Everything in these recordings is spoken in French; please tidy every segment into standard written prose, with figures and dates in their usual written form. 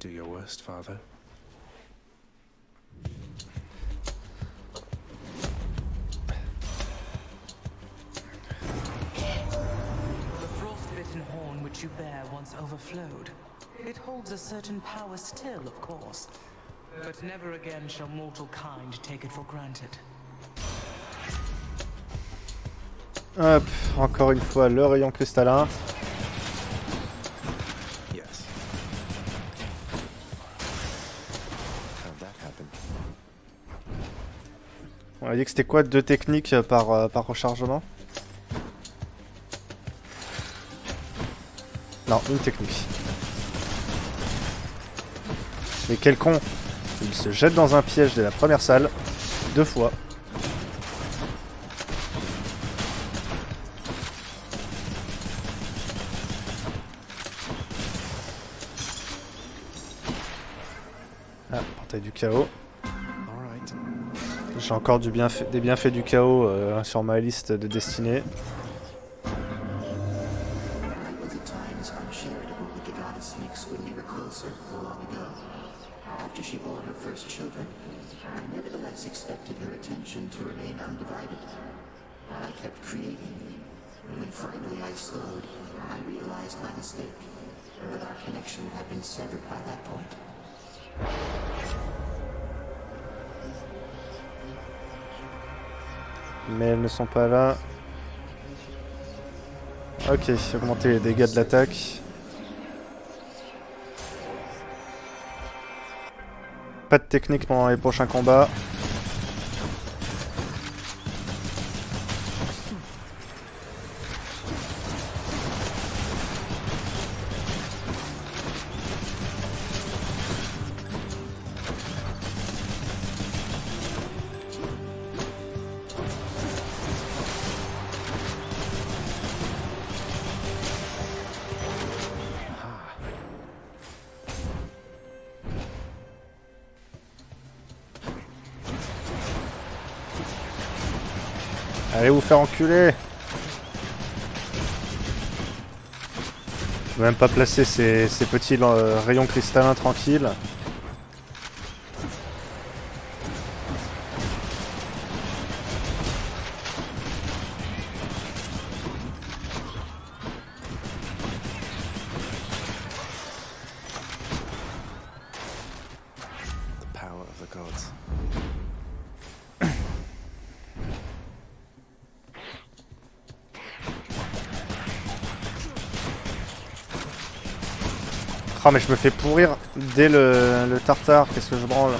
Do your worst, father. The frost-bitten horn which you bear once overflowed. It holds a certain power still, of course. But never again shall mortal kind take it for granted. Hop, encore une fois le rayon cristallin. Yes. How'd that happen? On a dit que c'était quoi, 2 techniques par rechargement? Non, une technique. Mais quel con! Il se jette dans un piège dès la première salle, 2 fois. Ah, portail du chaos. J'ai encore des bienfaits du chaos sur ma liste de destinées. After she bore her first children, I nevertheless expected her attention to remain undivided. I kept creating. When finally I slowed, I realized my mistake, that our connection had been severed by that point. Mais elles ne sont pas là. Ok, augmenter les dégâts de l'attaque. Pas de technique pendant les prochains combats. Allez vous faire enculer! Je peux même pas placer ces petits rayons cristallins tranquilles. The power of the gods. Oh mais je me fais pourrir dès le tartare, qu'est-ce que je branle.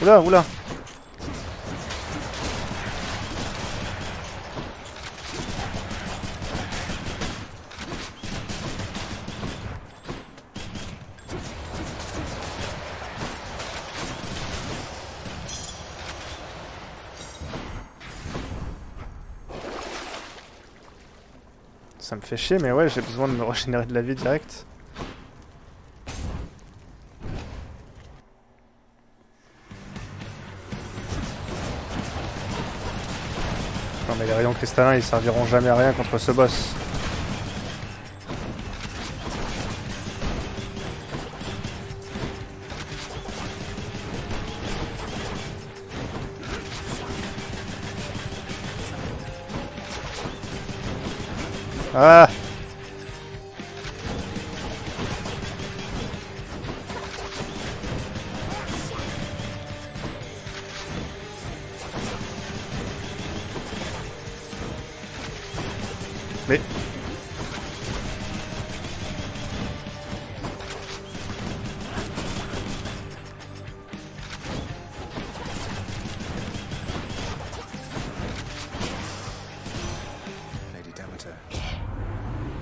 Oula, oula. Ça me fait chier mais ouais, j'ai besoin de me régénérer de la vie direct. Non mais les rayons cristallins ils serviront jamais à rien contre ce boss. Ah! Mais...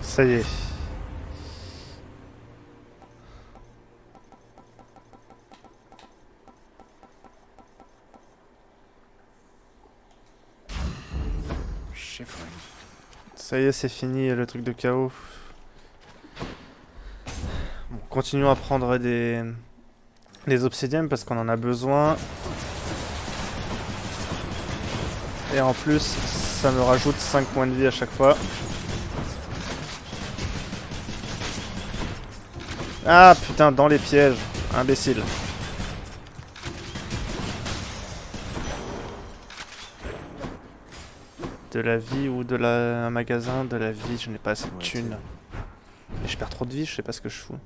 Ça y est. Ça y est, c'est fini le truc de chaos. Bon, continuons à prendre des obsidiennes parce qu'on en a besoin. Et en plus, ça me rajoute 5 points de vie à chaque fois. Ah putain, dans les pièges. Imbécile. De la vie ou de un magasin? De la vie, je n'ai pas assez de thunes. Et je perds trop de vie, je sais pas ce que je fous.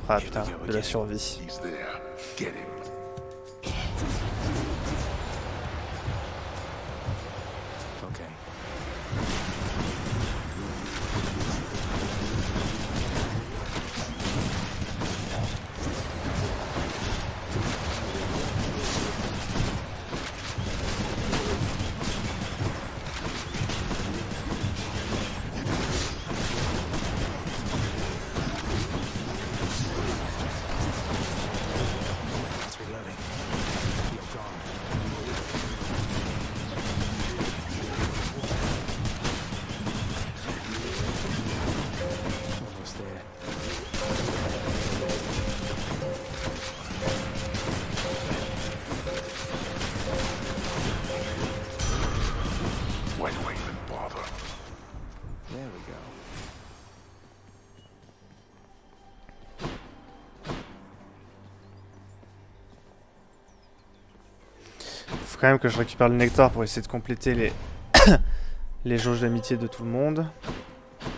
Ah putain, de la survie. Okay. It's reloading. You're gone. Almost there. Why do I even bother? There we go. Faut quand même que je récupère le nectar pour essayer de compléter les les jauges d'amitié de tout le monde.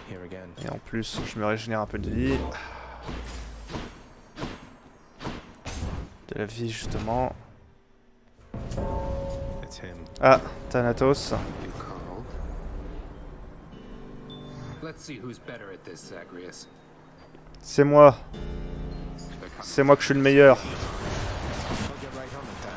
Here again. Et en plus, je me régénère un peu de vie. De la vie, justement. It's him. Ah, Thanatos. You called? Let's see who's better at this, Zagreus. C'est moi. They're coming. C'est moi que je suis le meilleur. I'll get right on it then.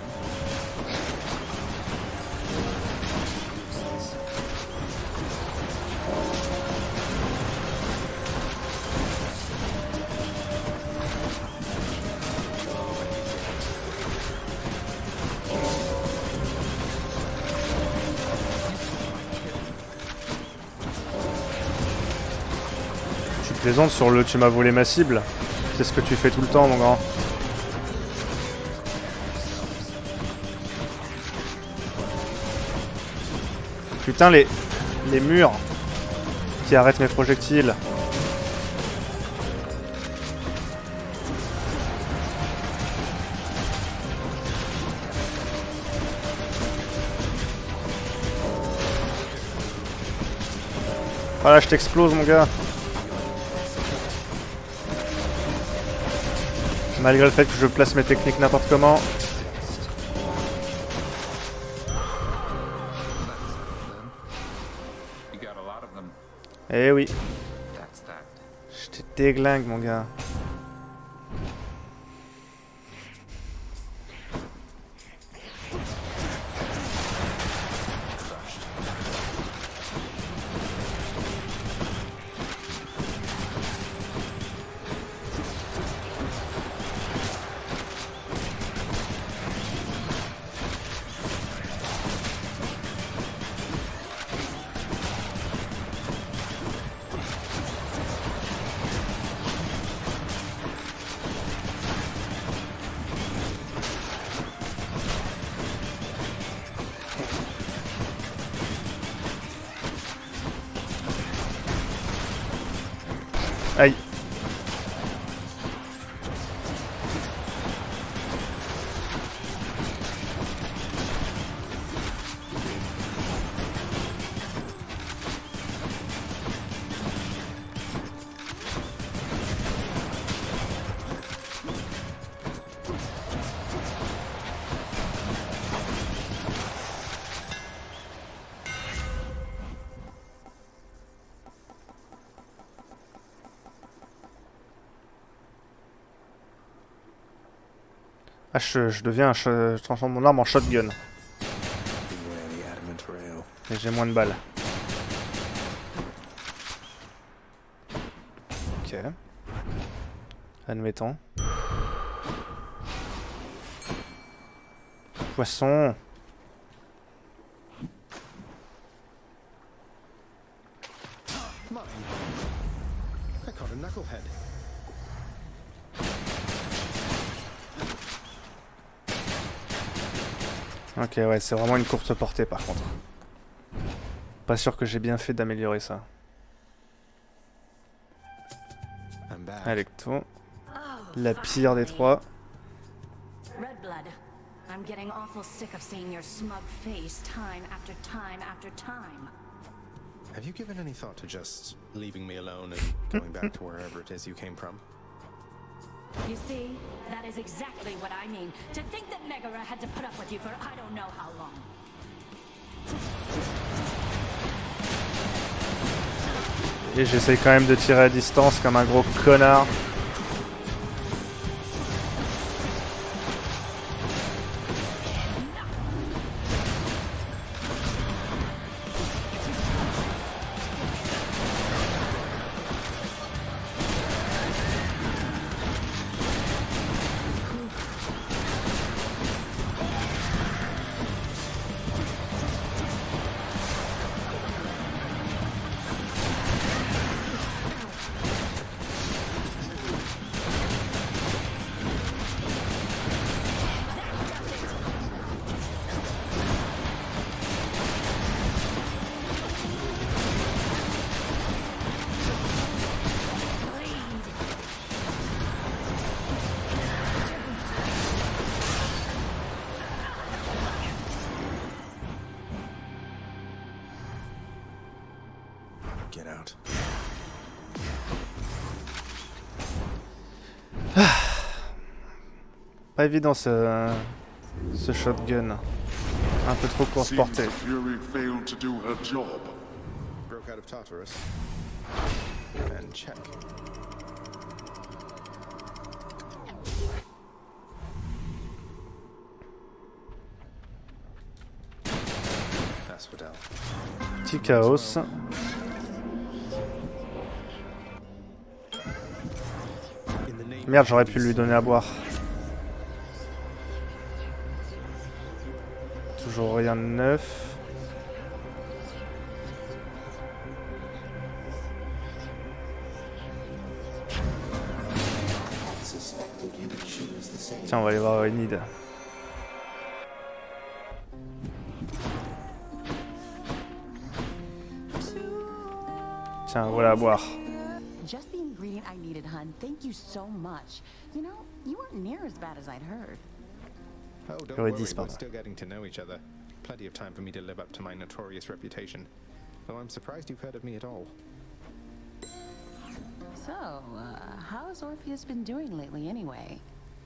Tu plaisantes sur le tu m'as volé ma cible. C'est ce que tu fais tout le temps, mon grand. Putain, les murs qui arrêtent mes projectiles. Voilà, je t'explose, mon gars. Malgré le fait que je place mes techniques n'importe comment. You got a lot of them. Eh oui, That's that. je te déglingue, mon gars. Aïe. Ah, je deviens je transforme mon arme en shotgun. Beware the adamant rail. Et j'ai moins de balles. Ok. Admettons. Poisson. Mine. I caught a knucklehead. Ok, ouais, c'est vraiment une courte portée par contre. Pas sûr que j'ai bien fait d'améliorer ça. I'm back. Electo. Oh, La pire des trois. Red blood. I'm getting awful sick of seeing your smug face time after time after time. Have you given any thought to just leaving me alone and going back to wherever it is you came from? You see, that is exactly what I mean. To think that Megara had to put up with you for I don't know how long. Et j'essaye quand même de tirer à distance comme un gros connard. Get out. Pas évident ce shotgun. Un peu trop courte Seems portée. the Fury failed to do her job. Broke out of Tartarus. And check. Asphodel. Petit chaos. In the name Merde, j'aurais pu lui donner à boire. Toujours rien de neuf. Suspected you would choose the same. Tiens, on va aller voir Enid. Tiens, voilà à boire. Just the ingredient I needed, hun. Thank you so much. You know, you weren't near as bad as I'd heard. Oh, don't J'aurais worry, dit, we're pardon. still getting to know each other. Plenty of time for me to live up to my notorious reputation. Though I'm surprised you've heard of me at all. So, how's Orpheus been doing lately anyway?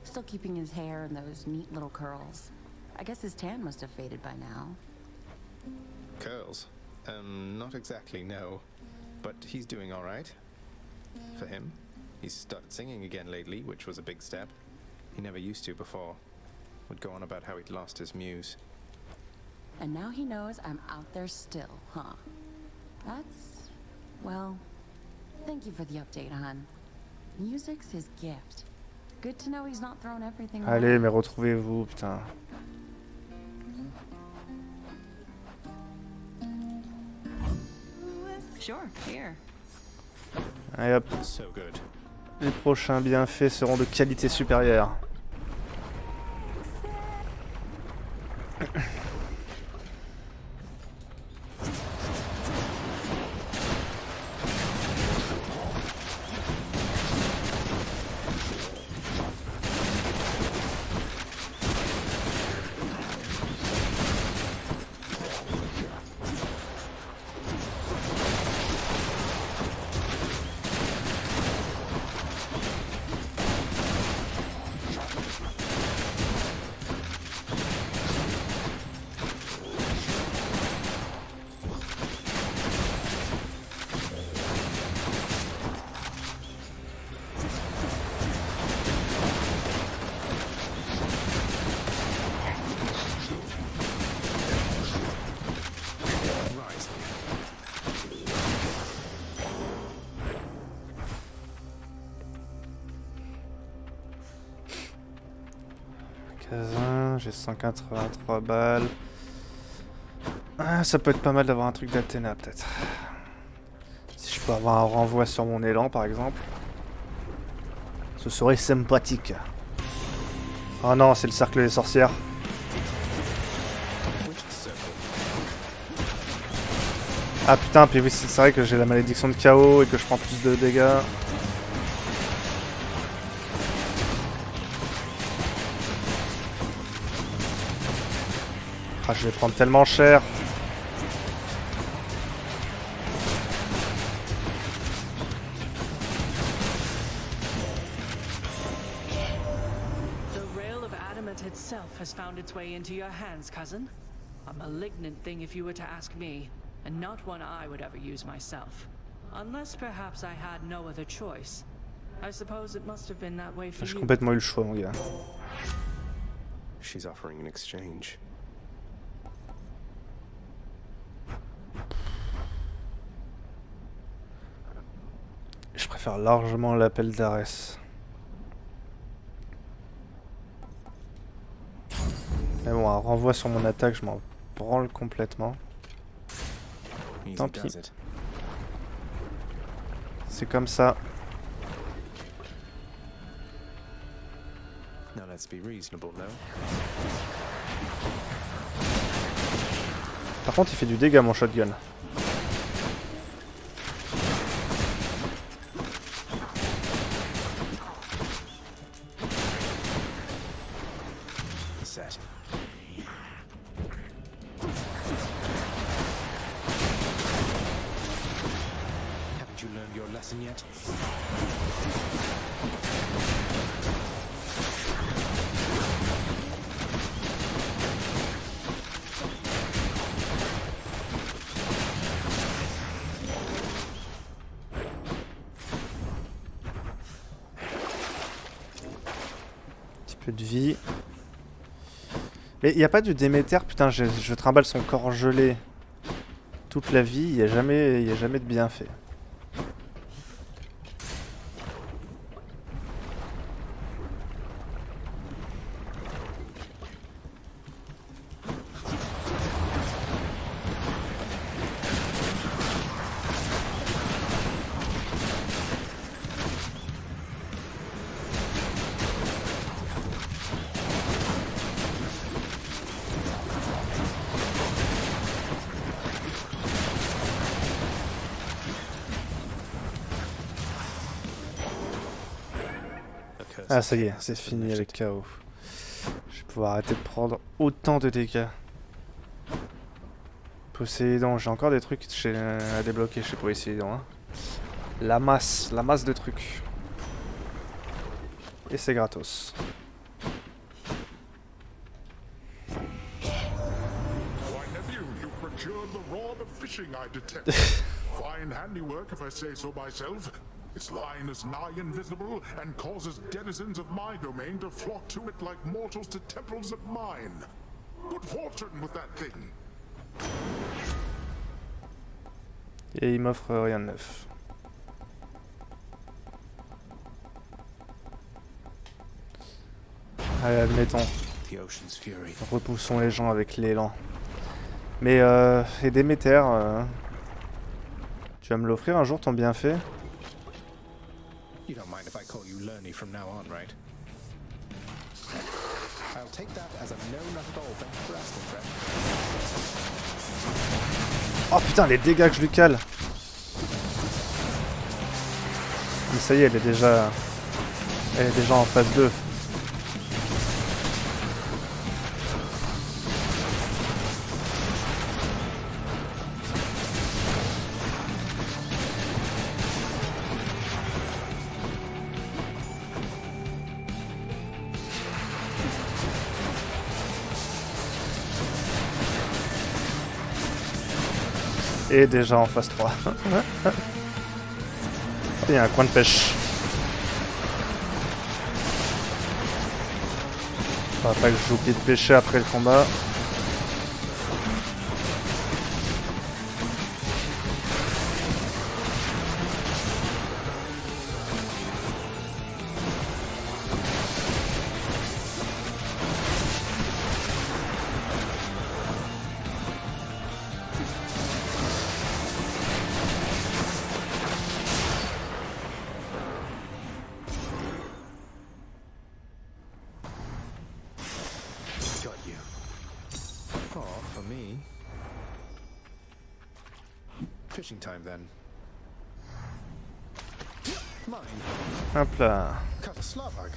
Still keeping his hair in those neat little curls. I guess his tan must have faded by now. Curls? Not exactly, no. But he's doing alright. For him. He's started singing again lately, which was a big step. He never used to before. Would go on about how he'd lost his muse. And now he knows I'm out there still, huh? That's... well... Thank you for the update, hon. Music's his gift. Good to know he's not throwing everything away. Allez, mais retrouvez-vous, putain. Sure, here. Allez hop, So good. les prochains bienfaits seront de qualité supérieure. J'ai 183 balles. Ah, ça peut être pas mal d'avoir un truc d'Athéna peut-être. Si je peux avoir un renvoi sur mon élan par exemple. Ce serait sympathique. Oh non, c'est le cercle des sorcières. Ah putain, puis oui, c'est vrai que j'ai la malédiction de chaos et que je prends plus de dégâts. Ah, je vais prendre tellement cher. The rail of adamant itself has found its way into your hands, cousin. A malignant thing if you were to ask me, and not one I would ever use myself. Unless perhaps I had no other choice. I suppose it must have been that way for J'ai you. complètement eu le choix, mon gars. She's offering an exchange. Je préfère largement l'appel d'Ares. Mais bon, un renvoi sur mon attaque, je m'en branle complètement. Easy Tant pis. does it. C'est comme ça. Now let's be reasonable, no? Par contre, il fait du dégât, mon shotgun. Set. Haven't you learned your lesson yet? Petit peu de vie. Mais il n'y a pas du Déméter, putain, je trimballe son corps gelé toute la vie, il n'y a jamais de bienfait. Ah ça y est, c'est fini avec KO. Je vais pouvoir arrêter de prendre autant de dégâts. Poséidon, j'ai encore des trucs à débloquer chez Poséidon. Hein. La masse de trucs. Et c'est gratos. Why, nephew, you procured the rod of fishing I detect. Fine handiwork, if I say so myself. Its line is nigh invisible and causes denizens of my domain to flock to it like mortals to temples of mine. Good fortune with that thing. Et il m'offre rien de neuf. Allez, admettons. The ocean's fury. Repoussons les gens avec l'élan. Mais et Déméter, tu vas me l'offrir un jour ton bienfait? You don't mind if I call you Lerny from now on, right? I'll take that as a no, not at all. Thank you for asking, friend. Oh putain, les dégâts que je lui cale! Mais ça y est, elle est déjà en phase 2. Et déjà en phase 3. Il y a un coin de pêche. Faudra pas que j'oublie de pêcher après le combat. Got you. Oh, for me. Fishing time then. Mine. Hop là. Cut a Slavag.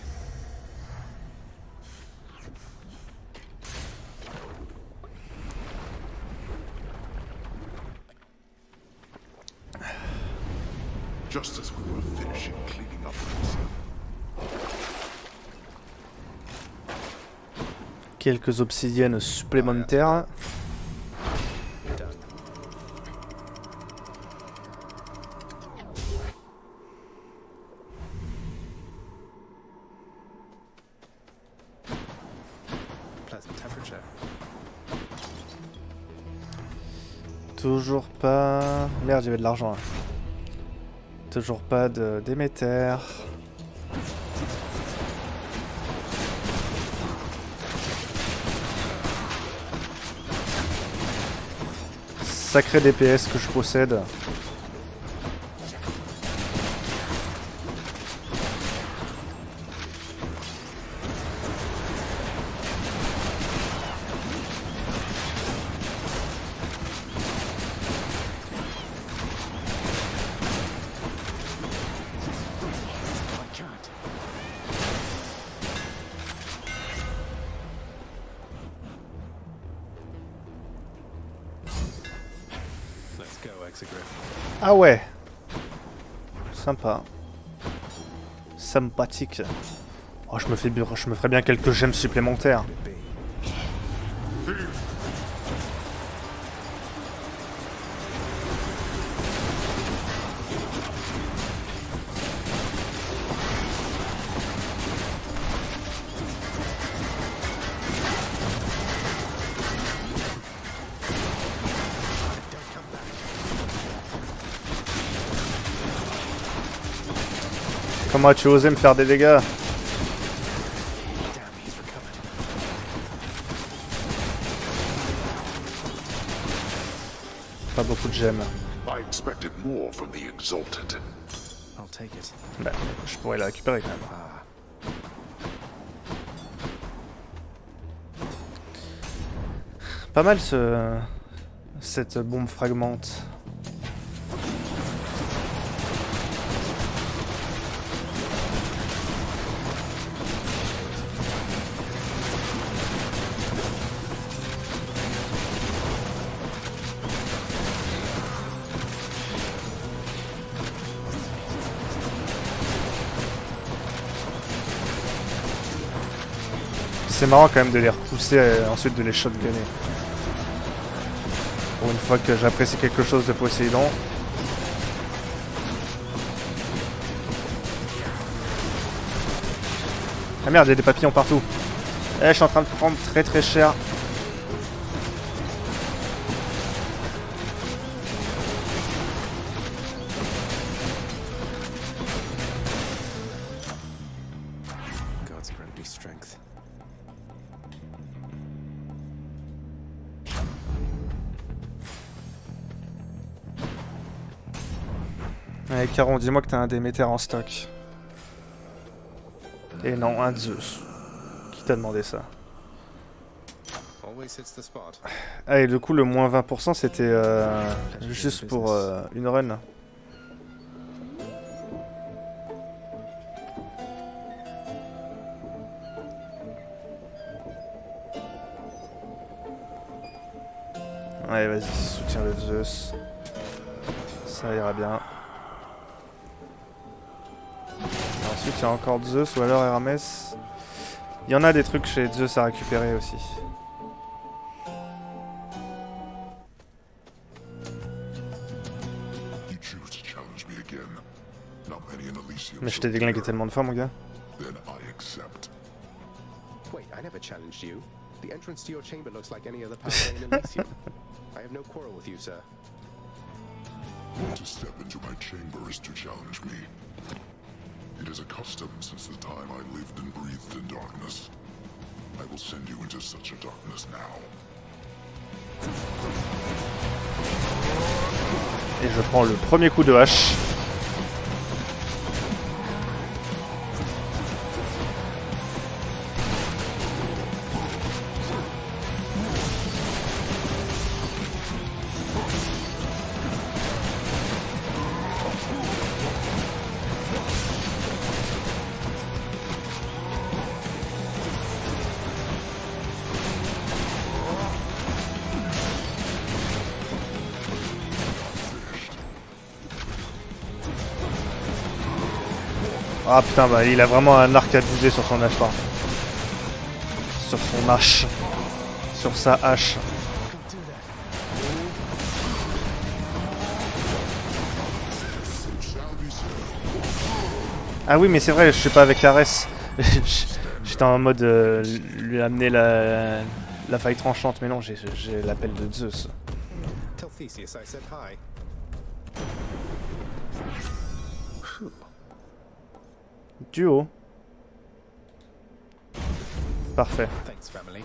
just as we were finishing cleaning up the Quelques obsidiennes supplémentaires. Done. Pleasant temperature. Toujours pas... Merde, j'avais de l'argent là. Toujours pas d'émetteur. Sacré DPS que je possède. Let's go, Exegriff. Ah ouais. Sympa. Sympathique. Oh, je me ferais bien quelques gemmes supplémentaires. Comment as-tu osé me faire des dégâts? Pas beaucoup de gemmes. I expected more from the Exalted. I'll take it. Bah, je pourrais la récupérer quand même. Pas mal cette bombe fragmente. C'est marrant quand même de les repousser et ensuite de les shotgunner. Pour une fois que j'apprécie quelque chose de Poséidon. Ah merde, il y a des papillons partout. Eh, je suis en train de prendre très très cher. God's friendly strength. Allez, Caron, dis-moi que t'as un Déméter en stock. Et non, un Zeus. Qui t'a demandé ça? Always hits the spot. Ah, et du coup, le moins 20%, c'était juste pour une run. Allez, vas-y, soutiens le Zeus. Ça ira bien. Et ensuite, il y a encore Zeus ou alors Hermès. Il y en a des trucs chez Zeus à récupérer aussi. You choose to challenge me again. Not many in Elysium. Mais je t'ai déglingué tellement de fois, mon gars. Then I accept. Wait, I never challenged you. The entrance to your chamber looks like any other pathway in Elysium. I have no quarrel with you, sir. To step into my chamber is to challenge me. It is a custom since the time I lived and breathed in darkness. I will send you into such a darkness now. Et je prends le premier coup de hache. Ah putain, bah il a vraiment un arc abusé sur son hache, pardon. Sur son hache. Sur sa hache. Ah oui, mais c'est vrai, je suis pas avec Ares. J'étais en mode lui amener la faille tranchante, mais non, j'ai l'appel de Zeus. Tell Theseus I said hi. Duo. Parfait. Thanks, family.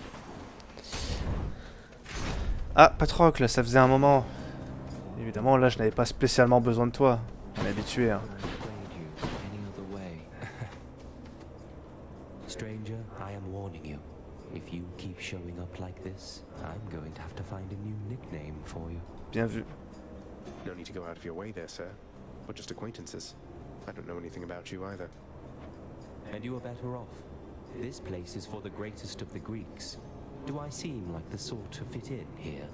Ah, Patrocle, ça faisait un moment. Évidemment, là, je n'avais pas spécialement besoin de toi. On est habitué, hein. Stranger, I am warning you. If you keep showing up like this, I'm going to have to find a new nickname for you. Bien vu. No need to go out of your way there, sir. We're just acquaintances. I don't know anything about you either. And you are better off. This place is for the greatest of the Greeks. Do I seem like the sort to fit in here?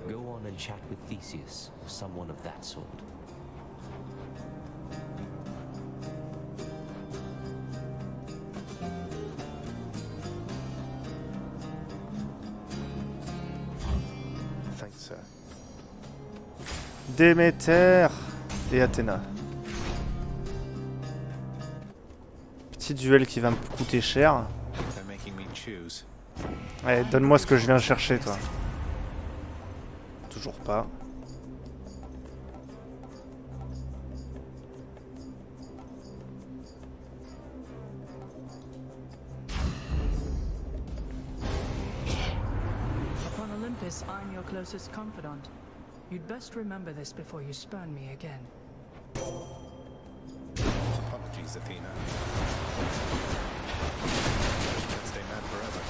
Go on and chat with Theseus, or someone of that sort. Thanks, sir. Déméter et Athéna. Petit duel qui va me coûter cher. They're making me choose. Allez, donne-moi ce que je viens chercher, toi. Toujours pas. Upon Olympus, I'm your closest confidant. You'd best remember this before you spurn me again. Apologies, Athena. Can't stay mad forever.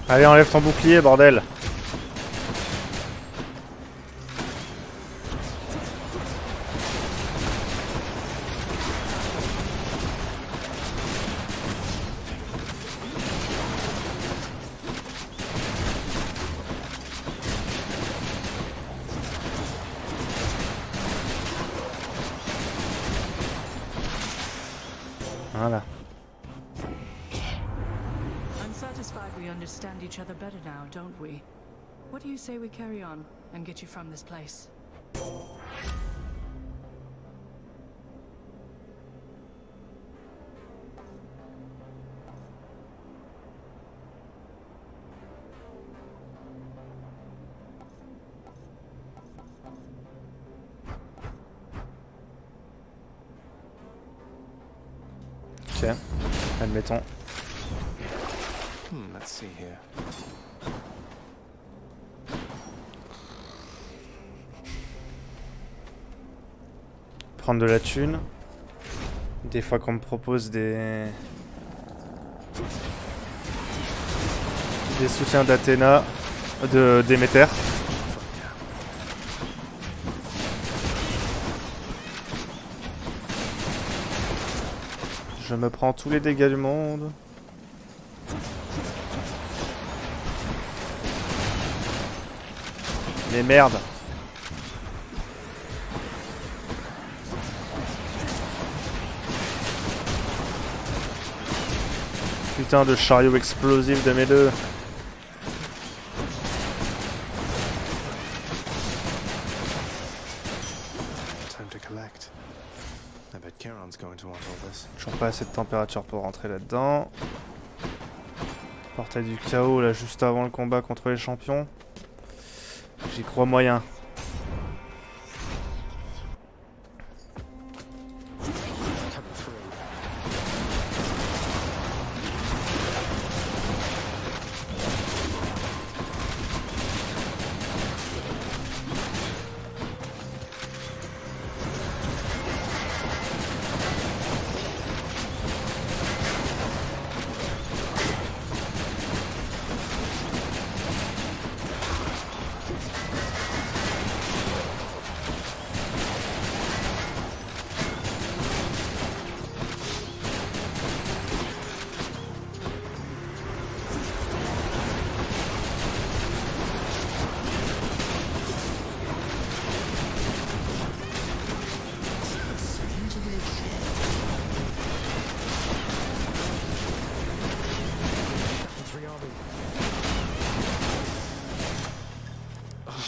Allez, enlève ton bouclier, bordel. Voilà. I'm satisfied we understand each other better now, don't we? What do you say we carry on and get you from this place? Ok, admettons. Let's see here. Prendre de la thune. Des fois qu'on me propose des soutiens d'Athéna, de Déméter. Je me prends tous les dégâts du monde. Mais merde. Putain de chariot explosif de mes deux. Time to collect. I bet Charon's going to want all this. Toujours pas assez de température pour rentrer là-dedans. Portail du chaos là juste avant le combat contre les champions. J'y crois moyen.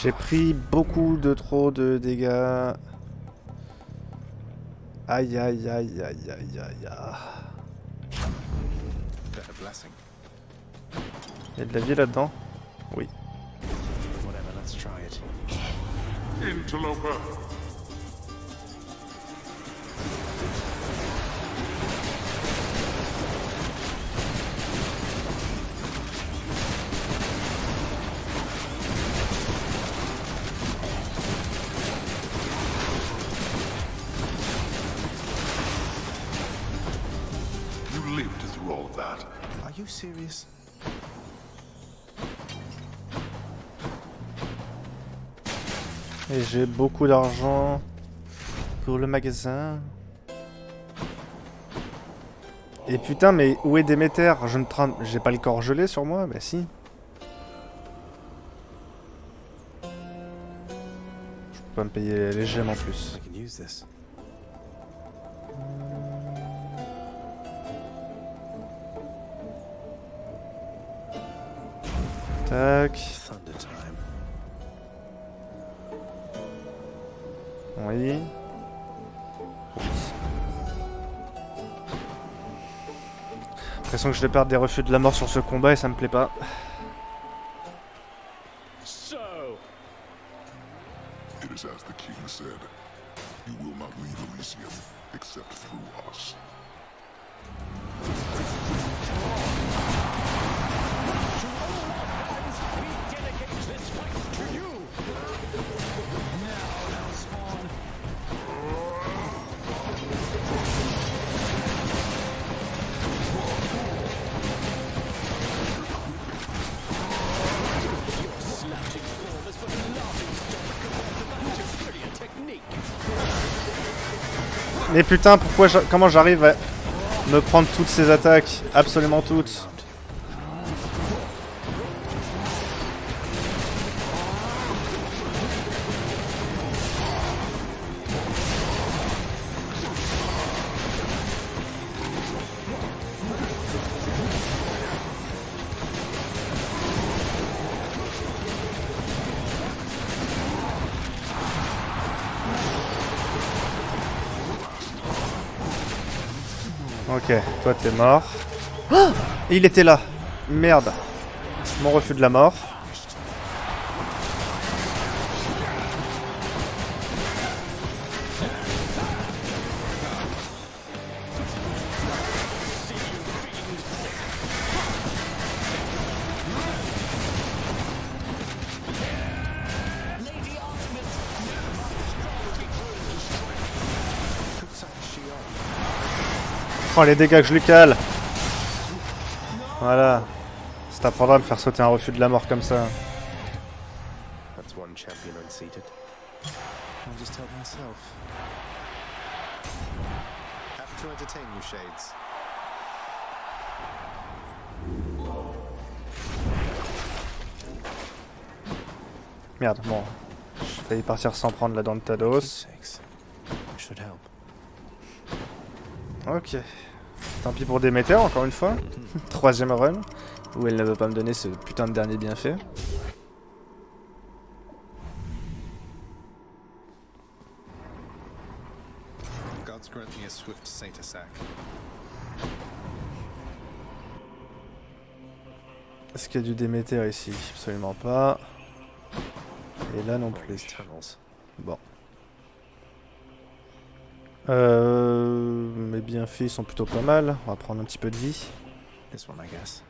J'ai pris beaucoup de trop de dégâts. Aïe aïe aïe aïe aïe aïe. Better blessing. Il y a de la vie là-dedans? Oui. Whatever, let's try it. Interloper. You lived through all of that. Are you serious? Et j'ai beaucoup d'argent pour le magasin. Et putain, mais où est Déméter? Je ne traîne... J'ai pas le corps gelé sur moi? Bah si. Je peux pas me payer les gemmes en plus. I can use this. Tac. Thunder time. Oui. L'impression que je vais perdre des refus de la mort sur ce combat et ça me plaît pas. It is as the king said. You will not leave Elysium except through us. Mais putain, pourquoi comment j'arrive à me prendre toutes ces attaques? Absolument toutes. Ok, toi t'es mort. Oh, il était là. Merde. Mon refus de la mort. Oh les dégâts que je lui cale. Voilà. Ça t'apprendra à me faire sauter un refus de la mort comme ça. That's one champion unseated. I'll just help myself. Happy to entertain you, Shades. Merde, bon. Je failli partir sans prendre la dent de Tados. Should help. Ok. Tant pis pour Déméter, encore une fois. Troisième run. Où elle ne veut pas me donner ce putain de dernier bienfait. Gods grant me a swift satyr sack. Est-ce qu'il y a du Déméter ici? Absolument pas. Et là non plus. Bon. Mes bienfaits sont plutôt pas mal. On va prendre un petit peu de vie. This one, I guess.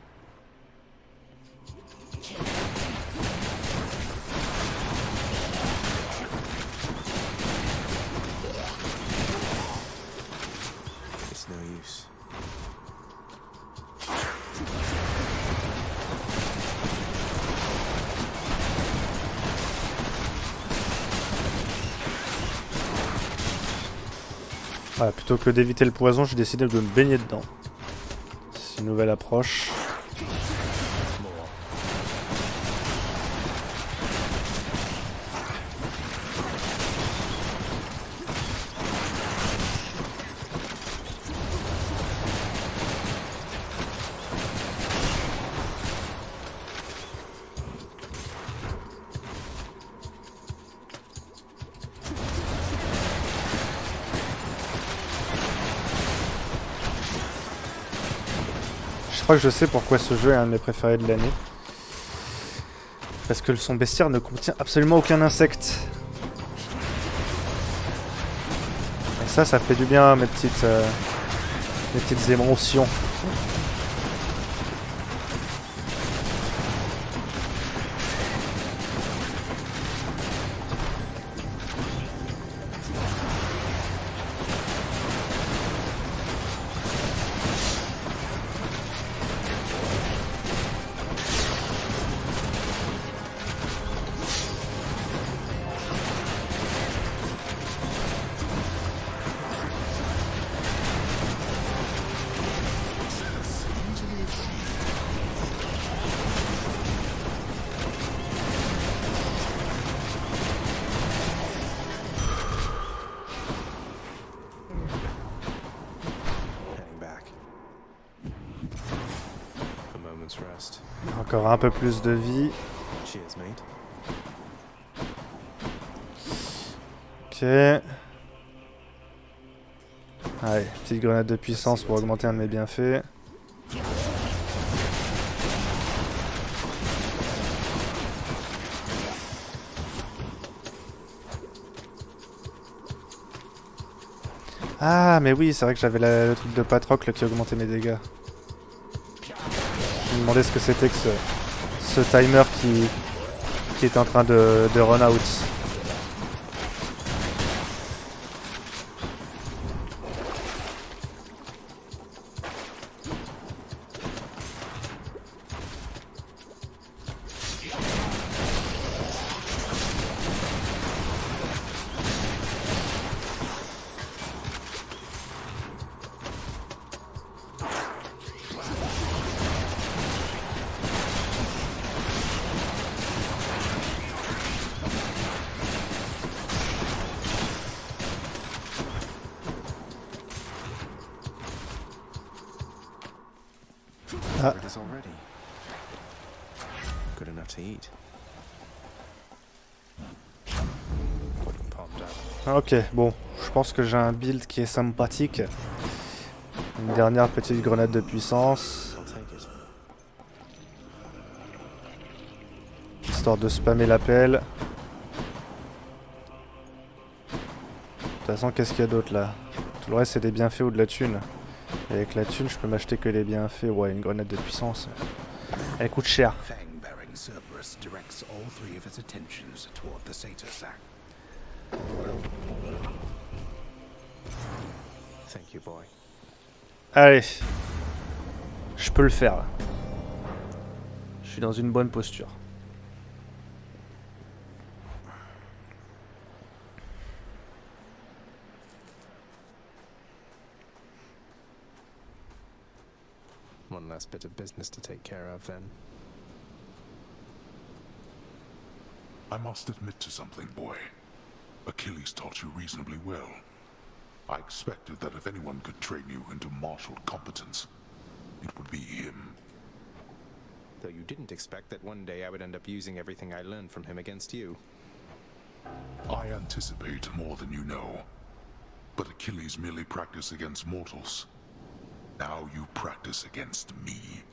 It's no use. Voilà, plutôt que d'éviter le poison, j'ai décidé de me baigner dedans. C'est une nouvelle approche. crois que je sais pourquoi ce jeu est un de mes préférés de l'année. Parce que son bestiaire ne contient absolument aucun insecte. Et ça fait du bien, mes petites émotions. Encore un peu plus de vie. Ok. Allez, petite grenade de puissance pour augmenter un de mes bienfaits. Ah, mais oui, c'est vrai que j'avais le truc de Patrocle qui augmentait mes dégâts. Je me demandais ce que c'était que ce timer qui est en train de run out. Ah. Ok, bon, je pense que j'ai un build qui est sympathique. Une dernière petite grenade de puissance. Histoire de spammer l'appel. De toute façon, qu'est-ce qu'il y a d'autre là? Tout le reste, c'est des bienfaits ou de la thune. Et avec la thune, je peux m'acheter que les bienfaits. Ouais, une grenade de puissance. Elle coûte cher. Allez. Je peux le faire là. Je suis dans une bonne posture. One last bit of business to take care of then. I must admit to something, boy. Achilles taught you reasonably well. I expected that if anyone could train you into martial competence, it would be him. Though you didn't expect that one day I would end up using everything I learned from him against you. I anticipate more than you know. But Achilles merely practiced against mortals. Now you practice against me.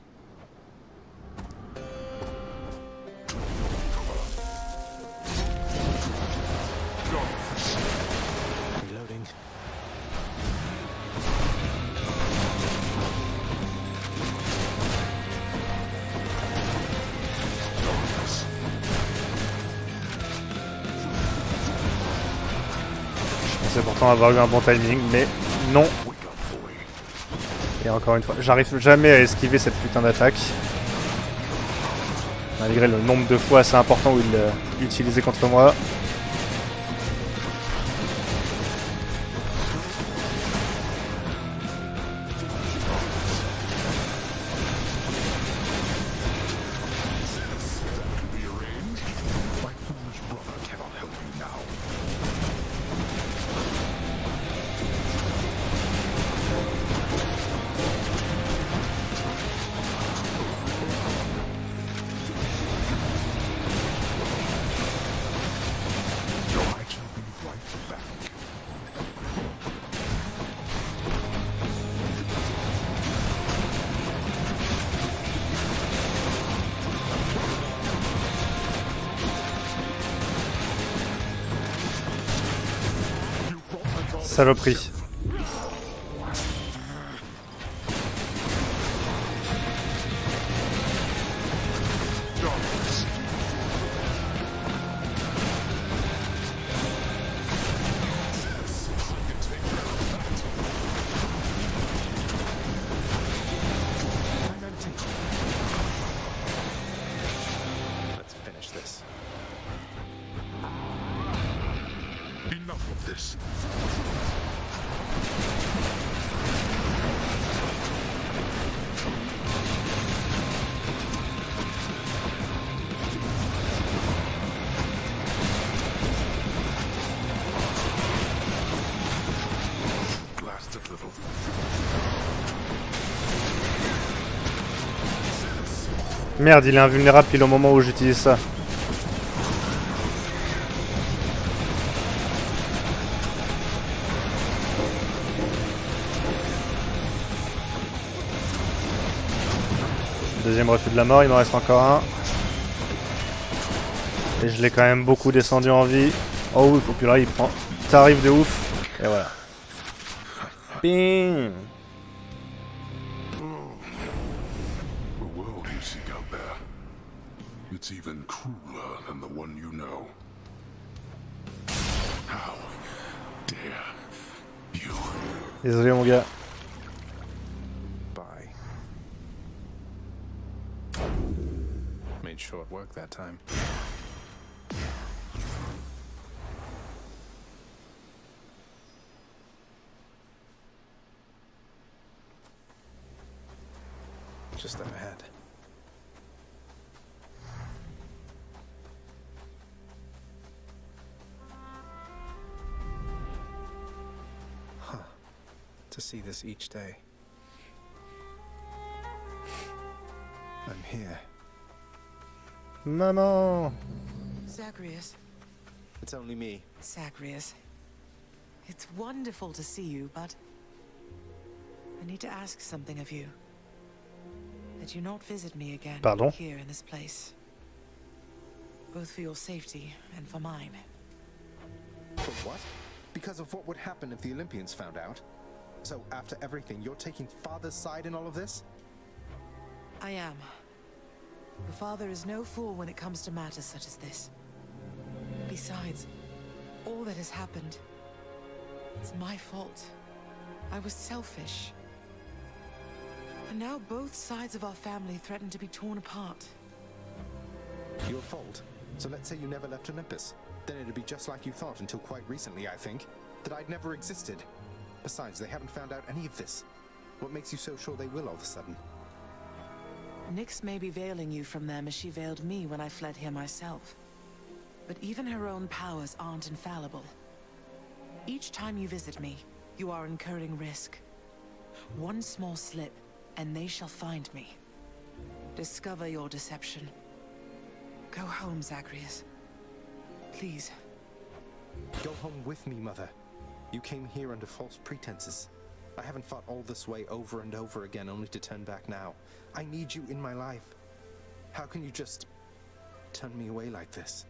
Reloading. Je pensais pourtant avoir eu un bon timing, mais non. Et encore une fois, j'arrive jamais à esquiver cette putain d'attaque. Malgré le nombre de fois assez important où il l'a utilisé contre moi. Saloperie. Let's finish this. Enough of this. Blasted little. Merde, il est invulnérable pile au moment où j'utilise ça. Deuxième refus de la mort, il m'en reste encore un. Et je l'ai quand même beaucoup descendu en vie. Oh oui, puis là il prend tarif de ouf. Et voilà. Bing. The world you seek out there. It's even crueler than the one you know. How dare you? Désolé mon gars. Bye. Made short work that time. Just up ahead. Huh. To see this each day. I'm here. Maman. Zagreus. It's only me. Zagreus. It's wonderful to see you, but I need to ask something of you. That you not visit me again Pardon? here in this place. Both for your safety and for mine. For what? Because of what would happen if the Olympians found out? So after everything, you're taking Father's side in all of this? I am. The father is no fool when it comes to matters such as this. Besides, all that has happened, it's my fault. I was selfish. And now both sides of our family threaten to be torn apart. Your fault. So let's say you never left Olympus. Then it'd be just like you thought until quite recently, I think. That I'd never existed. Besides, they haven't found out any of this. What makes you so sure they will all of a sudden? Nyx may be veiling you from them as she veiled me when I fled here myself. But even her own powers aren't infallible. Each time you visit me, you are incurring risk. One small slip, and they shall find me. Discover your deception. Go home, Zagreus. Please. Go home with me, Mother. You came here under false pretenses. I haven't fought all this way over and over again only to turn back now. I need you in my life. How can you just turn me away like this?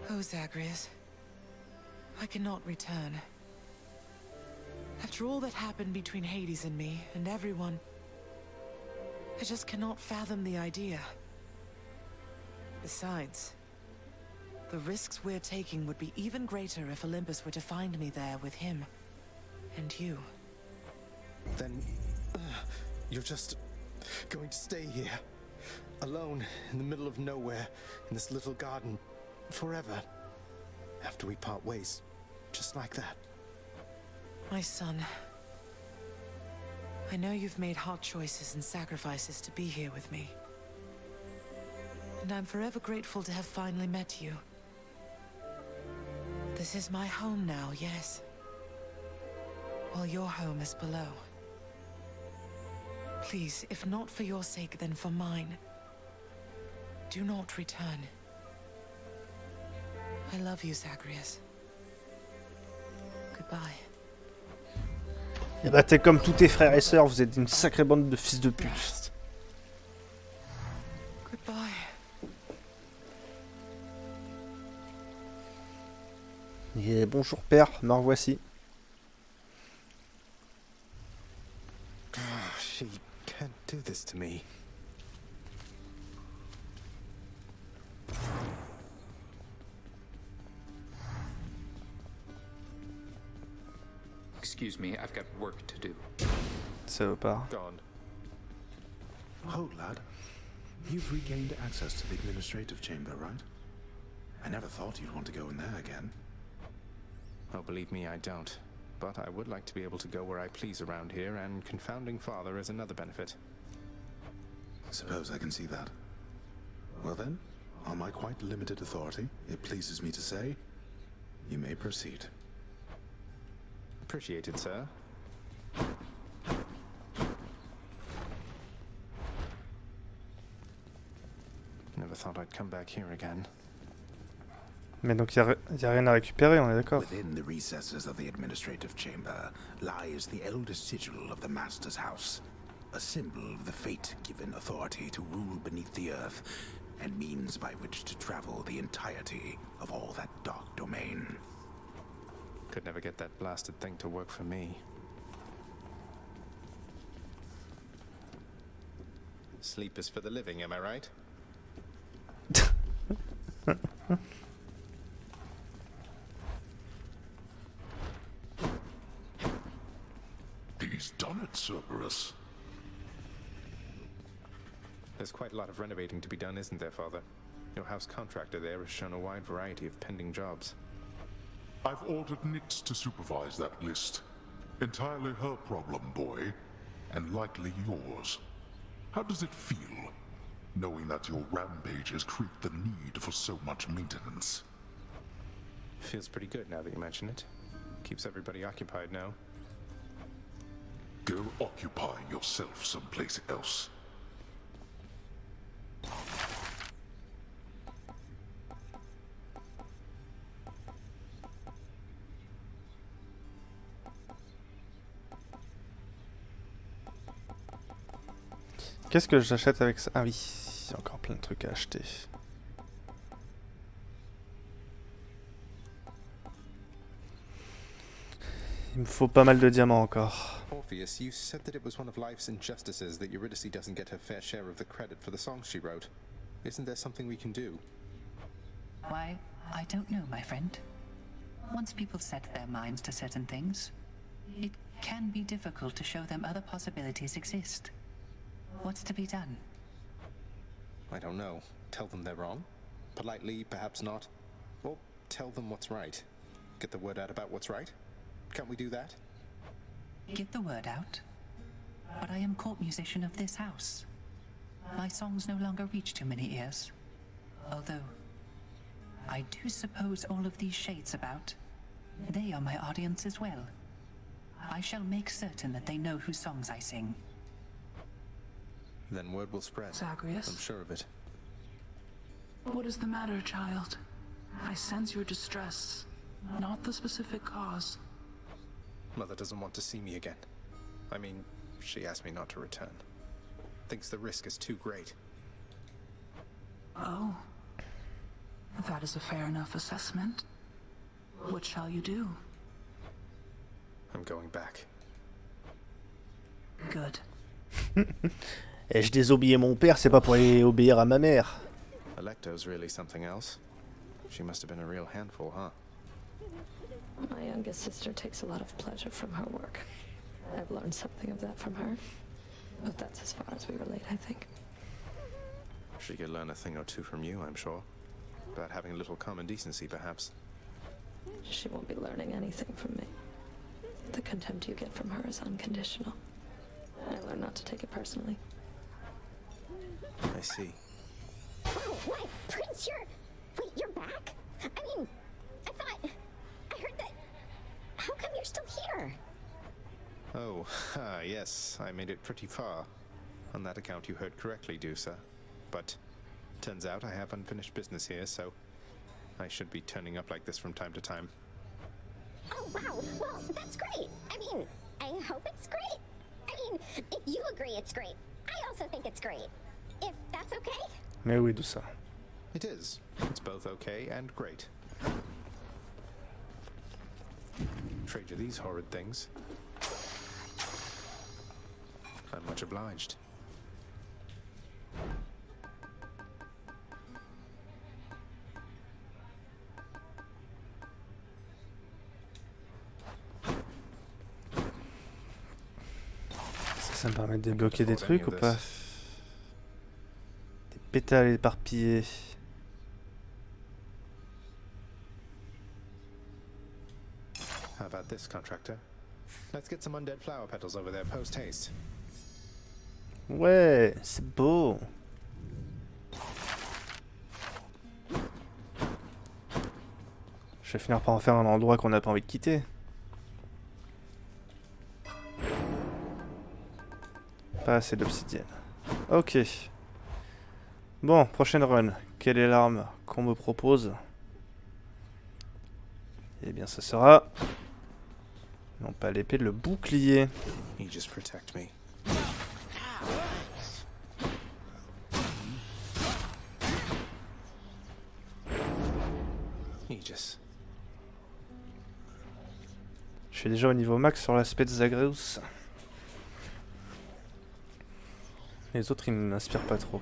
Oh, Zagreus. I cannot return. After all that happened between Hades and me, and everyone, I just cannot fathom the idea. Besides, the risks we're taking would be even greater if Olympus were to find me there with him. And you. Then you're just going to stay here, alone in the middle of nowhere, in this little garden, forever, after we part ways, just like that. My son, I know you've made hard choices and sacrifices to be here with me. And I'm forever grateful to have finally met you. This is my home now, yes. While your home is below. Please, if not for your sake, then for mine, do not return. I love you, Zagreus. Goodbye. Et bah t'es comme tous tes frères et sœurs, vous êtes une sacrée bande de fils de pute. Goodbye. Et bonjour père, me revoici. She can't do this to me. Excuse me, I've got work to do. Salopard. Gone. Hold, lad. You've regained access to the administrative chamber, right? I never thought you'd want to go in there again. Oh, believe me, I don't. But I would like to be able to go where I please around here, and confounding father is another benefit. Suppose I can see that. Well then, on my quite limited authority, it pleases me to say, you may proceed. Appreciated, sir. Never thought I'd come back here again. Mais donc y a rien à récupérer, on est d'accord. Within the recesses of the administrative chamber lies the eldest sigil of the Master's house, a symbol of the fate-given authority to rule beneath the earth, and means by which to travel the entirety of all that dark domain. Could never get that blasted thing to work for me. Sleep is for the living, am I right? He's done it, Cerberus. There's quite a lot of renovating to be done, isn't there, Father? Your house contractor there has shown a wide variety of pending jobs. I've ordered Nyx to supervise that list. Entirely her problem, boy, and likely yours. How does it feel, knowing that your rampages create the need for so much maintenance? Feels pretty good now that you mention it. Keeps everybody occupied now. Go occupy yourself someplace else. Qu'est-ce que j'achète avec ça? Ah oui, il y a encore plein de trucs à acheter. Il me faut pas mal de diamants encore. Orpheus, you said that it was one of life's injustices that Eurydice doesn't get her fair share of the credit for the songs she wrote. Isn't there something we can do? Why, I don't know, my friend. Once people set their minds to certain things, it can be difficult to show them other possibilities exist. What's to be done? I don't know. Tell them they're wrong? Politely, perhaps not. Or tell them what's right. Get the word out about what's right? Can't we do that? Get the word out? But I am court musician of this house. My songs no longer reach too many ears. Although, I do suppose all of these shades about, they are my audience as well. I shall make certain that they know whose songs I sing. Then word will spread. Zagreus? I'm sure of it. What is the matter, child? I sense your distress, not the specific cause. Mother doesn't want to see me again. I mean, she asked me not to return. Thinks the risk is too great. Oh. That is a fair enough assessment. What shall you do? I'm going back. Good. Ai-je désobéi mon père, c'est pas pour aller obéir à ma mère. Electo's really something else. She must have been a real handful, huh? My youngest sister takes a lot of pleasure from her work. I've learned something of that from her. But that's as far as we relate, I think. She could learn a thing or two from you, I'm sure. About having a little common decency, perhaps. She won't be learning anything from me. The contempt you get from her is unconditional. I learned not to take it personally. I see. Oh, what? Prince, you're back? I mean, I heard that... How come you're still here? Oh, yes, I made it pretty far. On that account, you heard correctly, Dusa. But turns out I have unfinished business here, so I should be turning up like this from time to time. Oh, wow. Well, that's great. I mean, I hope it's great. I mean, if you agree it's great, I also think it's great. If that's okay? Mais oui, tout ça. It is. It's both okay and great. trade you these horrid things. I'm much obliged. Ça me permet de débloquer des trucs ou pas? Des pétales éparpillés. How about this, contractor? Let's get some undead flower petals over there post haste. Ouais, c'est beau. Je vais finir par en faire un endroit qu'on n'a pas envie de quitter. Pas assez d'obsidienne. Ok. Bon, prochaine run. Quelle est l'arme qu'on me propose? Eh bien, ce sera... non pas l'épée, le bouclier. You just protect me. Aegis. Je suis déjà au niveau max sur l'aspect de Zagreus. Les autres, ils m'inspirent pas trop.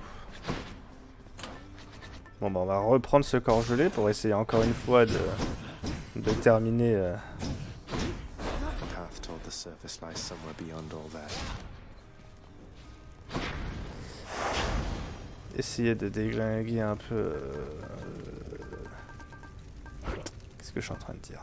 Bon, bah, on va reprendre ce corps gelé pour essayer encore une fois de terminer. The path toward the surface lies somewhere beyond all that. Essayer de déglinguer un peu. Qu'est-ce que je suis en train de dire?